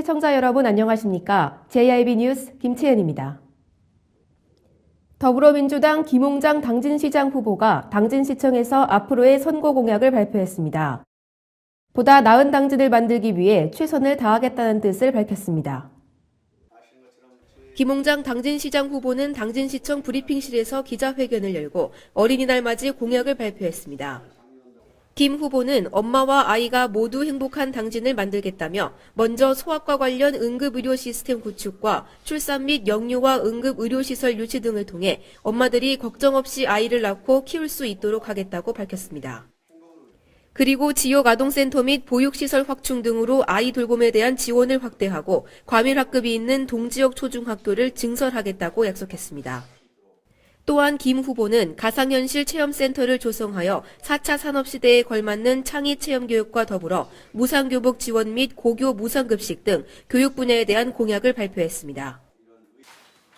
시청자 여러분 안녕하십니까? JIB 뉴스 김채연입니다. 더불어민주당 김웅장 당진시장 후보가 당진시청에서 앞으로의 선거 공약을 발표했습니다. 보다 나은 당진을 만들기 위해 최선을 다하겠다는 뜻을 밝혔습니다. 김웅장 당진시장 후보는 당진시청 브리핑실에서 기자회견을 열고 어린이날 맞이 공약을 발표했습니다. 김 후보는 엄마와 아이가 모두 행복한 당진을 만들겠다며 먼저 소아과 관련 응급의료 시스템 구축과 출산 및 영유아 응급의료시설 유치 등을 통해 엄마들이 걱정 없이 아이를 낳고 키울 수 있도록 하겠다고 밝혔습니다. 그리고 지역 아동센터 및 보육시설 확충 등으로 아이 돌봄에 대한 지원을 확대하고 과밀학급이 있는 동지역 초중학교를 증설하겠다고 약속했습니다. 또한 김 후보는 가상현실 체험센터를 조성하여 4차 산업시대에 걸맞는 창의체험교육과 더불어 무상교복 지원 및 고교 무상급식 등 교육 분야에 대한 공약을 발표했습니다.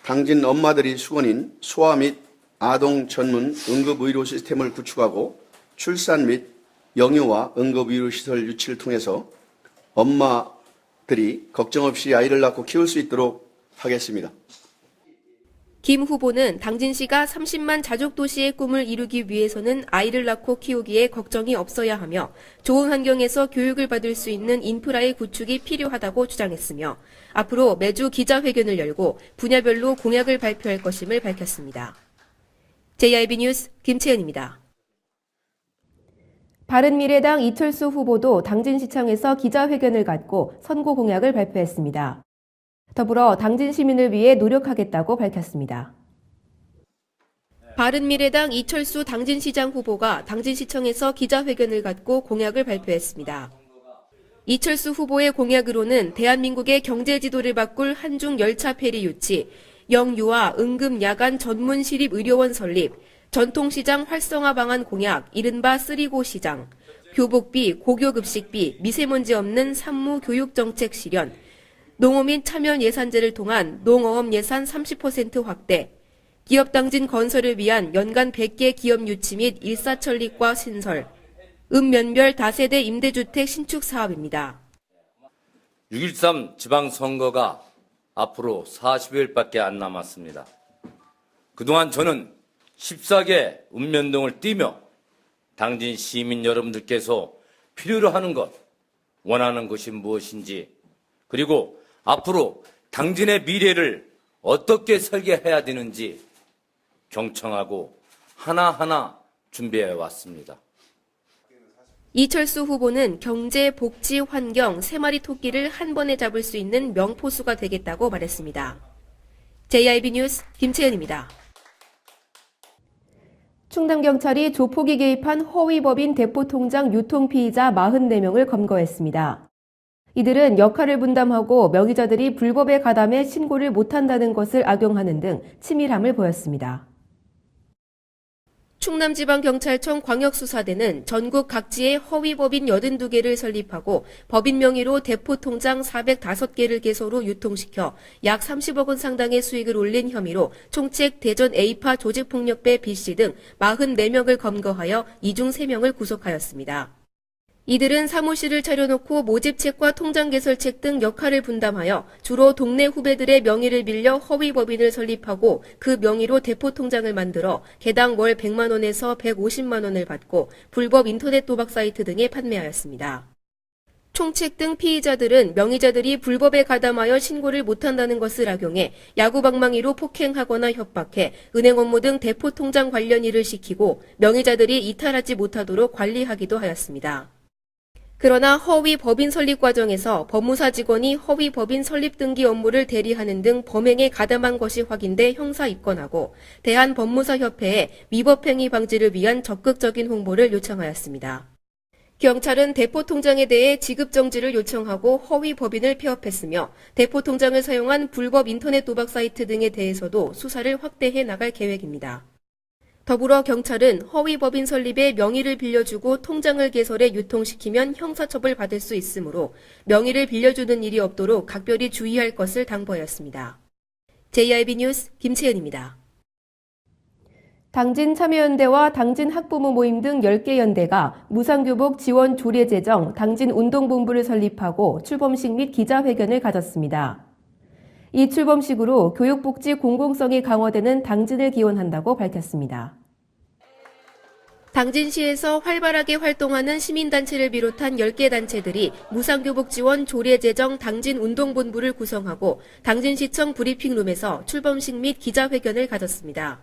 당진 엄마들이 수건인 소아 및 아동 전문 응급의료 시스템을 구축하고 출산 및 영유아 응급의료시설 유치를 통해서 엄마들이 걱정 없이 아이를 낳고 키울 수 있도록 하겠습니다. 김 후보는 당진시가 30만 자족도시의 꿈을 이루기 위해서는 아이를 낳고 키우기에 걱정이 없어야 하며 좋은 환경에서 교육을 받을 수 있는 인프라의 구축이 필요하다고 주장했으며 앞으로 매주 기자회견을 열고 분야별로 공약을 발표할 것임을 밝혔습니다. JIB 뉴스 김채연입니다. 바른미래당 이철수 후보도 당진시청에서 기자회견을 갖고 선거 공약을 발표했습니다. 더불어 당진 시민을 위해 노력하겠다고 밝혔습니다. 바른미래당 이철수 당진시장 후보가 당진시청에서 기자회견을 갖고 공약을 발표했습니다. 이철수 후보의 공약으로는 대한민국의 경제 지도를 바꿀 한중 열차 페리 유치, 영유아 응급 야간 전문 시립 의료원 설립, 전통시장 활성화 방안 공약, 이른바 쓰리고 시장, 교복비, 고교급식비, 미세먼지 없는 산무 교육 정책 실현, 농어 및 참여 예산제를 통한 농어업 예산 30% 확대, 기업 당진 건설을 위한 연간 100개 기업 유치 및 일사천리과 신설, 읍면별 다세대 임대주택 신축 사업입니다. 6.13 지방선거가 앞으로 40여일밖에 안 남았습니다. 그동안 저는 14개 읍면동을 뛰며 당진 시민 여러분들께서 필요로 하는 것, 원하는 것이 무엇인지, 그리고 앞으로 당진의 미래를 어떻게 설계해야 되는지 경청하고 하나하나 준비해 왔습니다. 이철수 후보는 경제, 복지, 환경, 3마리 토끼를 한 번에 잡을 수 있는 명포수가 되겠다고 말했습니다. JIB 뉴스 김채연입니다. 충남경찰이 조폭이 개입한 허위법인 대포통장 유통피의자 44명을 검거했습니다. 이들은 역할을 분담하고 명의자들이 불법에 가담해 신고를 못한다는 것을 악용하는 등 치밀함을 보였습니다. 충남지방경찰청 광역수사대는 전국 각지에 허위법인 82개를 설립하고 법인 명의로 대포통장 405개를 개소로 유통시켜 약 30억 원 상당의 수익을 올린 혐의로 총책 대전 A파 조직폭력배 B씨 등 44명을 검거하여 이 중 3명을 구속하였습니다. 이들은 사무실을 차려놓고 모집책과 통장 개설책 등 역할을 분담하여 주로 동네 후배들의 명의를 빌려 허위법인을 설립하고 그 명의로 대포통장을 만들어 개당 월 100만 원에서 150만 원을 받고 불법 인터넷 도박 사이트 등에 판매하였습니다. 총책 등 피의자들은 명의자들이 불법에 가담하여 신고를 못한다는 것을 악용해 야구방망이로 폭행하거나 협박해 은행 업무 등 대포통장 관련 일을 시키고 명의자들이 이탈하지 못하도록 관리하기도 하였습니다. 그러나 허위 법인 설립 과정에서 법무사 직원이 허위 법인 설립 등기 업무를 대리하는 등 범행에 가담한 것이 확인돼 형사 입건하고 대한법무사협회에 위법행위 방지를 위한 적극적인 홍보를 요청하였습니다. 경찰은 대포통장에 대해 지급정지를 요청하고 허위 법인을 폐업했으며 대포통장을 사용한 불법 인터넷 도박 사이트 등에 대해서도 수사를 확대해 나갈 계획입니다. 더불어 경찰은 허위법인 설립에 명의를 빌려주고 통장을 개설해 유통시키면 형사처벌 받을 수 있으므로 명의를 빌려주는 일이 없도록 각별히 주의할 것을 당부하였습니다. JIB 뉴스 김채연입니다. 당진 참여연대와 당진 학부모 모임 등 10개 연대가 무상교복 지원 조례제정 당진 운동본부를 설립하고 출범식 및 기자회견을 가졌습니다. 이 출범식으로 교육복지 공공성이 강화되는 당진을 기원한다고 밝혔습니다. 당진시에서 활발하게 활동하는 시민단체를 비롯한 10개 단체들이 무상교복 지원 조례제정 당진 운동본부를 구성하고 당진시청 브리핑룸에서 출범식 및 기자회견을 가졌습니다.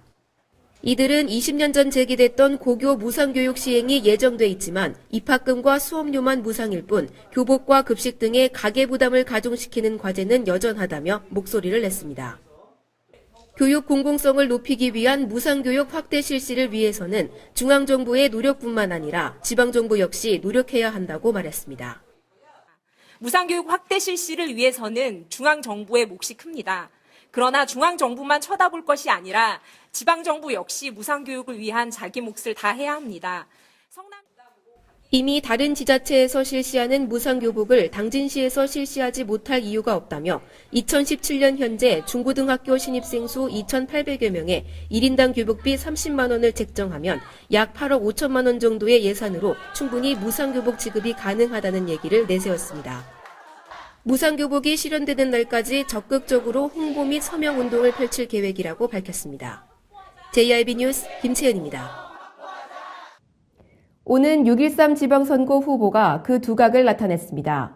이들은 20년 전 제기됐던 고교 무상교육 시행이 예정돼 있지만 입학금과 수업료만 무상일 뿐 교복과 급식 등의 가계부담을 가중시키는 과제는 여전하다며 목소리를 냈습니다. 교육 공공성을 높이기 위한 무상교육 확대 실시를 위해서는 중앙정부의 노력뿐만 아니라 지방정부 역시 노력해야 한다고 말했습니다. 무상교육 확대 실시를 위해서는 중앙정부의 몫이 큽니다. 그러나 중앙정부만 쳐다볼 것이 아니라 지방정부 역시 무상교육을 위한 자기 몫을 다해야 합니다. 이미 다른 지자체에서 실시하는 무상교복을 당진시에서 실시하지 못할 이유가 없다며 2017년 현재 중고등학교 신입생 수 2,800여 명에 1인당 교복비 30만 원을 책정하면 약 8억 5천만 원 정도의 예산으로 충분히 무상교복 지급이 가능하다는 얘기를 내세웠습니다. 무상교복이 실현되는 날까지 적극적으로 홍보 및 서명운동을 펼칠 계획이라고 밝혔습니다. JRB 뉴스 김채은입니다. 오는 6.13 지방선거 후보가 그 두각을 나타냈습니다.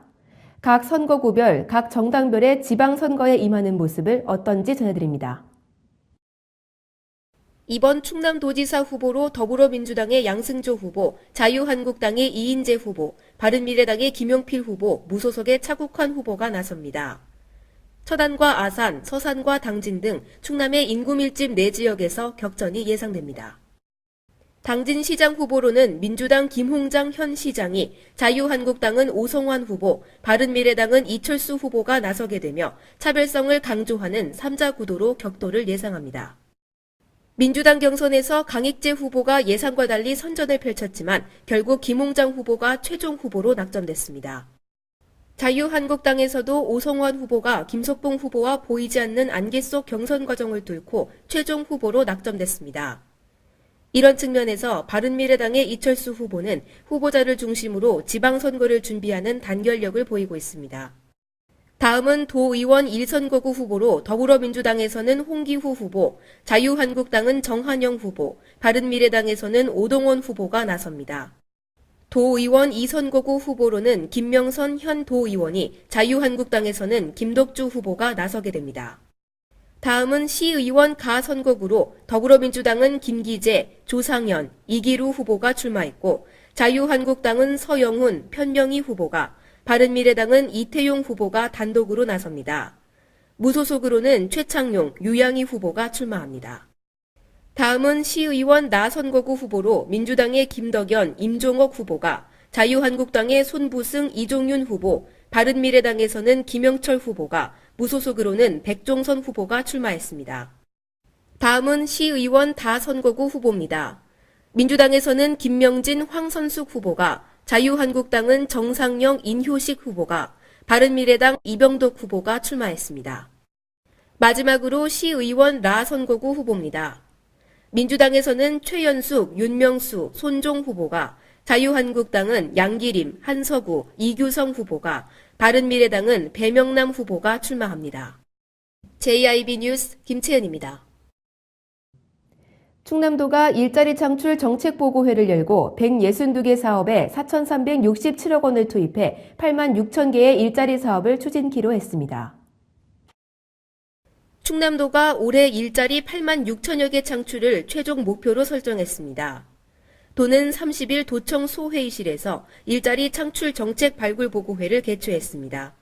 각 선거구별, 각 정당별의 지방선거에 임하는 모습을 어떤지 전해드립니다. 이번 충남도지사 후보로 더불어민주당의 양승조 후보, 자유한국당의 이인재 후보, 바른미래당의 김용필 후보, 무소속의 차국환 후보가 나섭니다. 처단과 아산, 서산과 당진 등 충남의 인구 밀집 4지역에서 격전이 예상됩니다. 당진시장 후보로는 민주당 김홍장 현 시장이, 자유한국당은 오성환 후보, 바른미래당은 이철수 후보가 나서게 되며 차별성을 강조하는 3자 구도로 격돌을 예상합니다. 민주당 경선에서 강익재 후보가 예상과 달리 선전을 펼쳤지만 결국 김홍장 후보가 최종 후보로 낙점됐습니다. 자유한국당에서도 오성환 후보가 김석봉 후보와 보이지 않는 안개 속 경선 과정을 뚫고 최종 후보로 낙점됐습니다. 이런 측면에서 바른미래당의 이철수 후보는 후보자를 중심으로 지방선거를 준비하는 단결력을 보이고 있습니다. 다음은 도의원 1선거구 후보로 더불어민주당에서는 홍기후 후보, 자유한국당은 정한영 후보, 바른미래당에서는 오동원 후보가 나섭니다. 도의원 2선거구 후보로는 김명선 현 도의원이, 자유한국당에서는 김덕주 후보가 나서게 됩니다. 다음은 시의원 가선거구로 더불어민주당은 김기재, 조상현, 이기루 후보가 출마했고 자유한국당은 서영훈, 편명희 후보가, 바른미래당은 이태용 후보가 단독으로 나섭니다. 무소속으로는 최창용, 유양희 후보가 출마합니다. 다음은 시의원 나선거구 후보로 민주당의 김덕연, 임종옥 후보가, 자유한국당의 손부승, 이종윤 후보, 바른미래당에서는 김영철 후보가, 무소속으로는 백종선 후보가 출마했습니다. 다음은 시의원 다선거구 후보입니다. 민주당에서는 김명진, 황선숙 후보가, 자유한국당은 정상영, 인효식 후보가, 바른미래당 이병덕 후보가 출마했습니다. 마지막으로 시의원 라선거구 후보입니다. 민주당에서는 최연숙, 윤명수, 손종 후보가, 자유한국당은 양기림, 한서구, 이규성 후보가, 바른미래당은 배명남 후보가 출마합니다. JIB 뉴스 김채은입니다. 충남도가 일자리 창출 정책보고회를 열고 162개 사업에 4,367억 원을 투입해 8만 6천 개의 일자리 사업을 추진키로 했습니다. 충남도가 올해 일자리 8만 6천여 개 창출을 최종 목표로 설정했습니다. 도는 30일 도청 소회의실에서 일자리 창출 정책 발굴 보고회를 개최했습니다.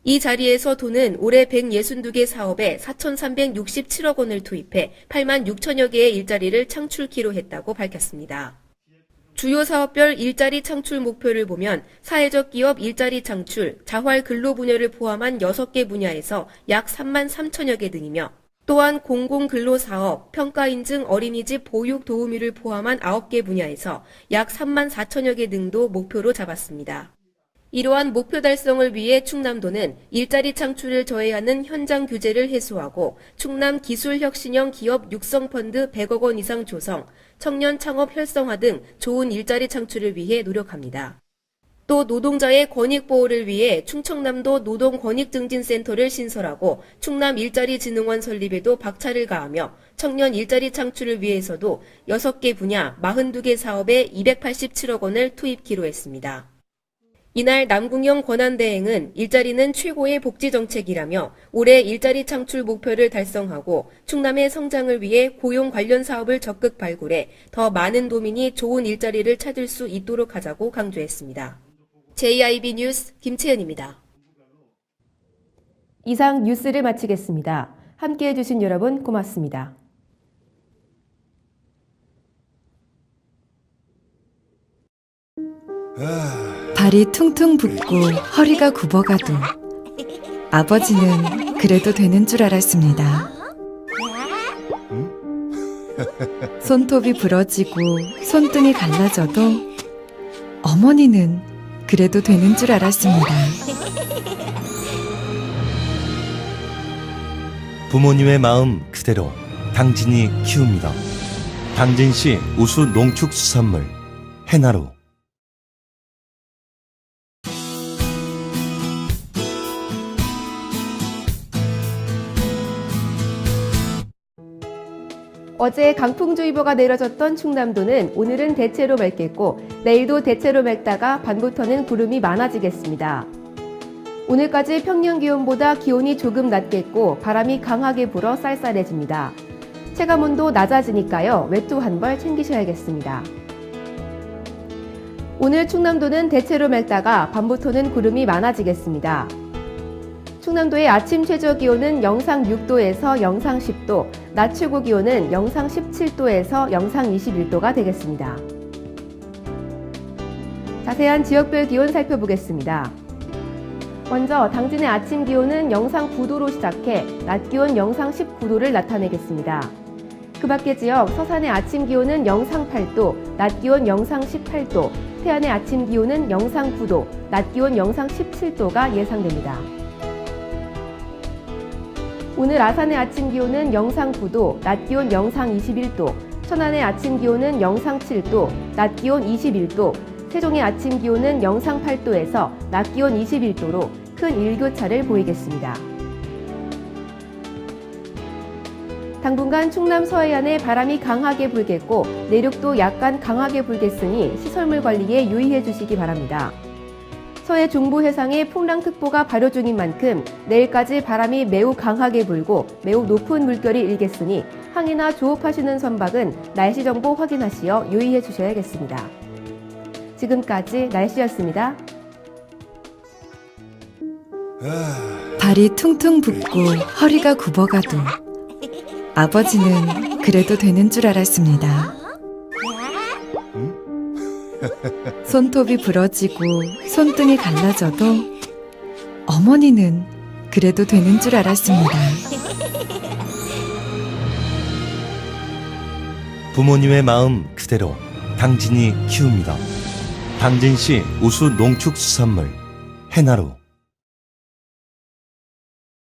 이 자리에서 도는 올해 162개 사업에 4,367억 원을 투입해 8만 6천여 개의 일자리를 창출키로 했다고 밝혔습니다. 주요 사업별 일자리 창출 목표를 보면 사회적 기업 일자리 창출, 자활 근로 분야를 포함한 6개 분야에서 약 3만 3천여 개 등이며 또한 공공근로사업, 평가인증 어린이집 보육 도우미를 포함한 9개 분야에서 약 3만 4천여 개 등도 목표로 잡았습니다. 이러한 목표 달성을 위해 충남도는 일자리 창출을 저해하는 현장 규제를 해소하고 충남 기술혁신형 기업 육성펀드 100억 원 이상 조성, 청년 창업 활성화 등 좋은 일자리 창출을 위해 노력합니다. 또 노동자의 권익 보호를 위해 충청남도 노동권익증진센터를 신설하고 충남 일자리진흥원 설립에도 박차를 가하며 청년 일자리 창출을 위해서도 6개 분야 42개 사업에 287억 원을 투입키로 했습니다. 이날 남궁영 권한대행은 일자리는 최고의 복지정책이라며 올해 일자리 창출 목표를 달성하고 충남의 성장을 위해 고용 관련 사업을 적극 발굴해 더 많은 도민이 좋은 일자리를 찾을 수 있도록 하자고 강조했습니다. JIB 뉴스 김채연입니다. 이상 뉴스를 마치겠습니다. 함께해 주신 여러분 고맙습니다. 발이 퉁퉁 붓고 허리가 굽어가도 아버지는 그래도 되는 줄 알았습니다. 손톱이 부러지고 손등이 갈라져도 어머니는 그래도 되는 줄 알았습니다. 부모님의 마음 그대로 당진이 키웁니다. 당진시 우수 농축수산물 해나루. 어제 강풍주의보가 내려졌던 충남도는 오늘은 대체로 맑겠고 내일도 대체로 맑다가 밤부터는 구름이 많아지겠습니다. 오늘까지 평년 기온보다 기온이 조금 낮겠고 바람이 강하게 불어 쌀쌀해집니다. 체감온도 낮아지니까요. 외투 한 벌 챙기셔야겠습니다. 오늘 충남도는 대체로 맑다가 밤부터는 구름이 많아지겠습니다. 충남도의 아침 최저 기온은 영상 6도에서 영상 10도, 낮 최고 기온은 영상 17도에서 영상 21도가 되겠습니다. 자세한 지역별 기온 살펴보겠습니다. 먼저 당진의 아침 기온은 영상 9도로 시작해 낮 기온 영상 19도를 나타내겠습니다. 그 밖의 지역 서산의 아침 기온은 영상 8도, 낮 기온 영상 18도, 태안의 아침 기온은 영상 9도, 낮 기온 영상 17도가 예상됩니다. 오늘 아산의 아침 기온은 영상 9도, 낮 기온 영상 21도, 천안의 아침 기온은 영상 7도, 낮 기온 21도, 세종의 아침 기온은 영상 8도에서 낮 기온 21도로 큰 일교차를 보이겠습니다. 당분간 충남 서해안에 바람이 강하게 불겠고 내륙도 약간 강하게 불겠으니 시설물 관리에 유의해 주시기 바랍니다. 서해 중부 해상에 풍랑특보가 발효 중인 만큼 내일까지 바람이 매우 강하게 불고 매우 높은 물결이 일겠으니 항해나 조업하시는 선박은 날씨 정보 확인하시어 유의해 주셔야겠습니다. 지금까지 날씨였습니다. 발이 퉁퉁 붓고 허리가 굽어가도 아버지는 그래도 되는 줄 알았습니다. 손톱이 부러지고 손등이 갈라져도 어머니는 그래도 되는 줄 알았습니다. 부모님의 마음 그대로 당진이 키웁니다. 당진시 우수 농축수산물 해나루.